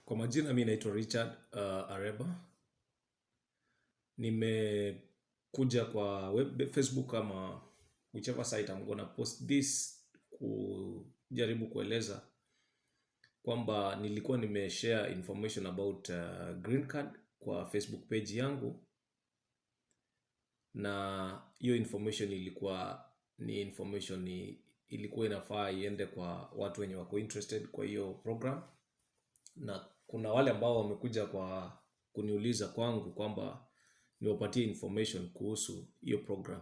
Kwa majina mimi naitwa Richard Areba. Nimekuja kwa Facebook ama whichever site I'm gonna post this kujaribu kueleza kwamba nilikuwa nimeshare information about green card kwa Facebook page yangu, na hiyo information ilikuwa inafaa iende kwa watu wenye wako interested kwa hiyo program, na kuna wale ambao wamekuja kwa kuniuliza kwangu kwamba niwapatie information kuhusu hiyo program,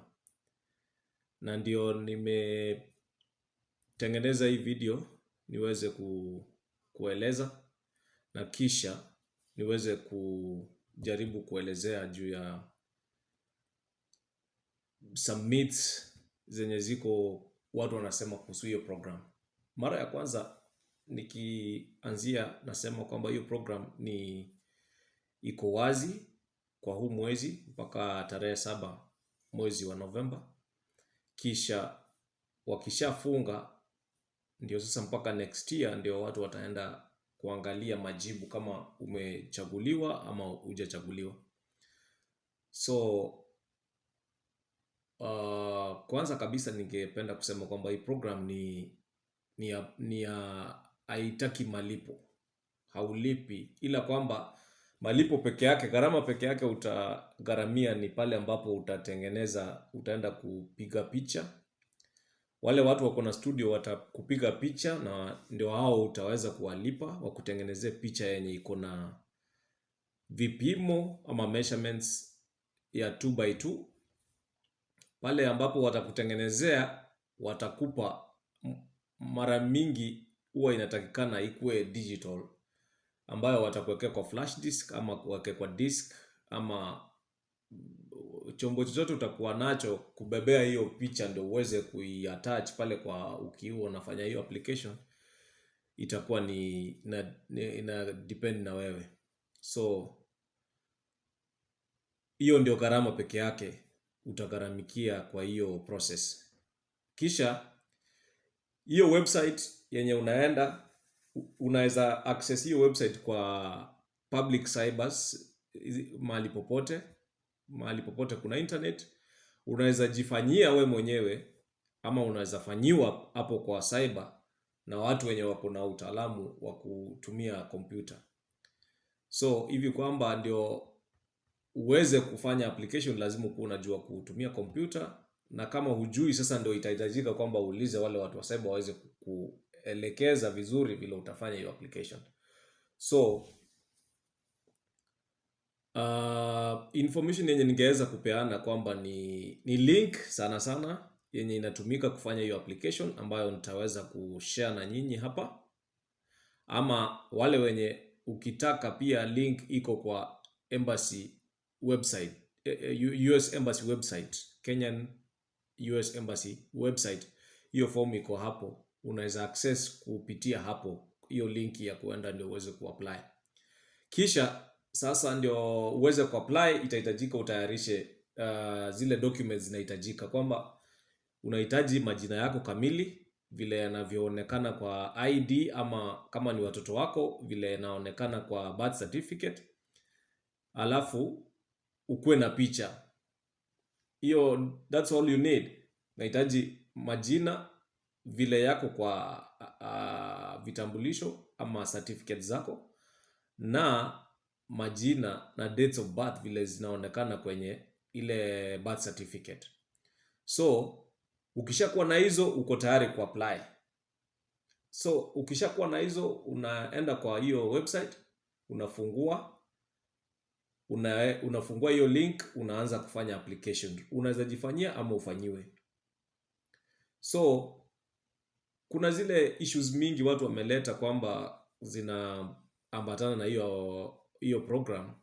na ndio nimetengeneza hii video niweze kueleza na kisha niweze kujaribu kuelezea juu ya some myths zenye ziko watu wanasema kuhusu hiyo program. Mara ya kwanza nikianzia nasema kwamba hiyo program iko wazi kwa huu mwezi mpaka tarehe 7 mwezi wa Novemba. Kisha wakishafunga ndio sasa mpaka next year ndio watu wataenda kuangalia majibu kama umechaguliwa ama hujachaguliwa. So kwanza kabisa ningependa kusema kwamba hii program ni haitaki malipo, haulipi, ila kwamba malipo peke yake, gharama peke yake utagharamia ni pale ambapo utaenda kupiga picha. Wale watu wako na studio watakupiga picha na ndio hao utaweza kuwalipa wakutengenezee picha yenye iko na vipimo ama measurements ya 2x2. Pale ambapo watakutengenezea watakupa, mara mingi huwa inatakikana ikuwe digital, ambayo watakuwekea kwa flash disk ama kuweke kwa disk ama chombo chochote utakuwa nacho kubebea hiyo picha ndio uweze kuiattach pale kwa ukiwa unafanya hiyo application. Itakuwa ina depend na wewe. So hiyo ndio gharama peke yake utagharamikia kwa hiyo process. Kisha hiyo website yenye unaweza access hiyo website kwa public cybers, mahali popote kuna internet. Unaweza jifanyia we mwenyewe ama unaweza fanyiwa hapo kwa cyber na watu wenye wako na utaalamu wa kutumia kompyuta. So hivi kwamba ndio uweze kufanya application lazima kuwa unajua kutumia kompyuta, na kama hujui sasa ndio itahitajika kwamba uulize wale watu wa cyber waweze kuelekeza vizuri vile utafanya hiyo application. So information yenye ningeweza kupeana kwamba ni link sana yenye inatumika kufanya hiyo application, ambayo nitaweza kushare na nyinyi hapa, ama wale wenye ukitaka pia link iko kwa embassy website, US Embassy website, Kenyan US Embassy website. Hiyo form iko hapo, unaweza access kupitia hapo hiyo link ya kuenda ndio uweze kuapply. Kisha sasa ndio uweze kuapply itahitajika utayarishe zile documents zinahitajika, kwamba unahitaji majina yako kamili vile yanavyoonekana kwa ID, ama kama ni watoto wako vile yanaonekana kwa birth certificate. Alafu ukuwe na picha. Hiyo, that's all you need. Nahitaji majina vile yako kwa vitambulisho ama certificate zako, na majina na dates of birth vile zinaonekana kwenye ile birth certificate. So ukishakuwa na hizo uko tayari kuapply. So ukishakuwa na hizo unaenda kwa hiyo website, unafungua hiyo link, unaanza kufanya application. Unaweza jifanyia ama ufanyiwe. So kuna zile issues mingi watu wameleta kwamba zinaambatana na hiyo program.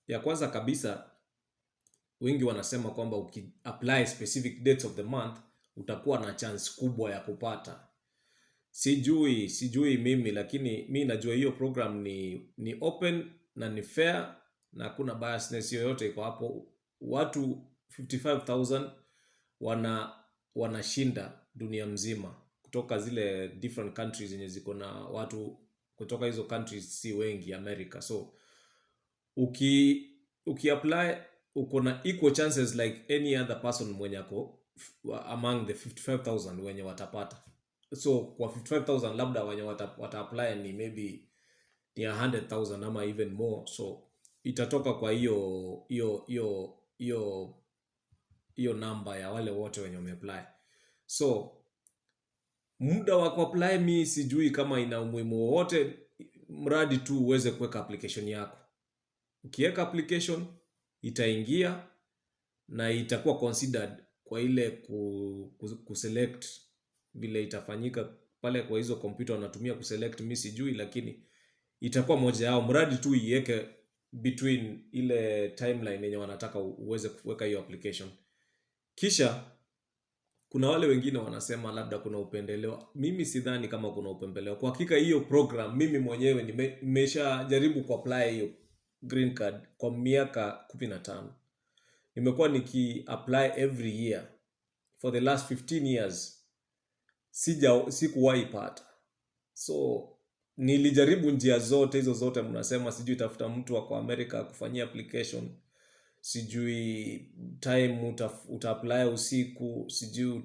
Ya kwanza kabisa, wengi wanasema kwamba ukiapply specific dates of the month utakuwa na chance kubwa ya kupata. Sijui mimi, lakini mimi najua hiyo program ni open na ni fair na kuna biasness yoyote iko hapo. Watu 55,000 wanashinda dunia mzima kutoka zile different countries zenye ziko na watu kutoka hizo countries si wengi America. So uki apply uko na equal chances like any other person mwenye ako among the 55,000 wenye watapata. So kwa 55,000 labda wenye wata apply ni maybe ni 100,000 ama even more. So itatoka kwa hiyo namba ya wale wote wenye wameapply. So muda wa kuapply mi sijui kama ina umuhimu wowote, mradi tu uweze kuweka application yako. Ukiweka application itaingia na itakuwa considered kwa ile kuselect vile itafanyika pale kwa hizo computer wanatumia kuselect, mi sijui, lakini itakuwa moja yao, mradi tu iweke between ile timeline yenye wanataka uweze kuweka hiyo application. Kisha kuna wale wengine wanasema labda kuna upendeleo. Mimi sidhani kama kuna upendeleo. Kwa hakika hiyo program mimi mwenyewe nimeshajaribu kuapply hiyo green card kwa miaka 15. Nimekuwa apply every year for the last 15 years. Sikuwahi pata. So nilijaribu njia zote hizo zote mnasema, sijui tafuta mtu wako America kufanyia application, sijui time uta-apply usiku, sijui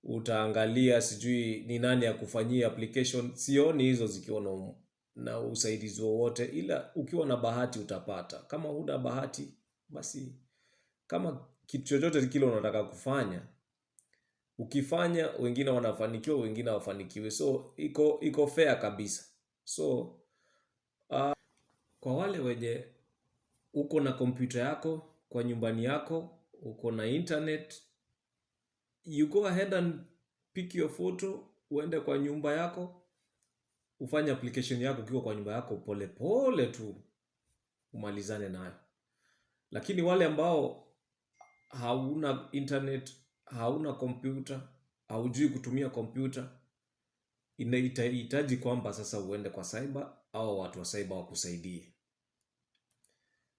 utaangalia sijui ni nani ya kufanyia application. Sioni hizo zikiwa na usaidizi wowote, ila ukiwa na bahati utapata. Kama huna bahati basi, kama kitu chochote kile unataka kufanya ukifanya, wengine wanafanikiwa wengine hawafanikiwi. So iko fair kabisa. So kwa wale wenye uko na kompyuta yako kwa nyumbani yako, uko na internet, you go ahead and pick your photo, uende kwa nyumba yako, ufanye application yako ukiwa kwa nyumba yako, pole pole tu umalizane nayo. Lakini wale ambao hauna internet, hauna kompyuta, haujui kutumia kompyuta, inahitaji kwamba sasa uende kwa cyber au watu wa cyber wakusaidie.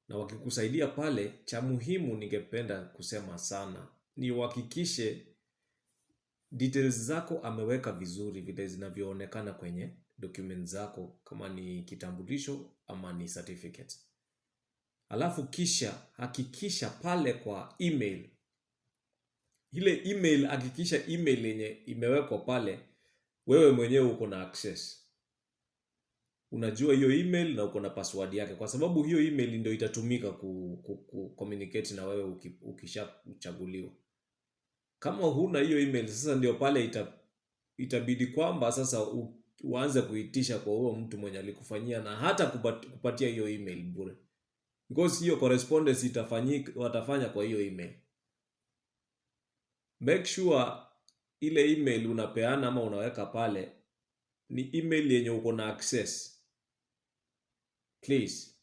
Na wakikusaidia pale, cha muhimu ningependa kusema sana ni uhakikishe details zako ameweka vizuri vile zinavyoonekana kwenye documents zako, kama ni kitambulisho ama ni certificate. Alafu kisha hakikisha pale kwa email, ile email, hakikisha email yenye imewekwa pale wewe mwenyewe uko na access. Unajua hiyo email na uko na password yake, kwa sababu hiyo email ndio itatumika communicate na wewe ukishachaguliwa. Kama huna hiyo email, sasa ndio pale itabidi kwamba sasa uanze kuitisha kwa huo mtu mwenye alikufanyia na hata kupatia hiyo email bure, because hiyo correspondence watafanya kwa hiyo email. Make sure ile email unapeana ama unaweka pale ni email yenye uko na access, please.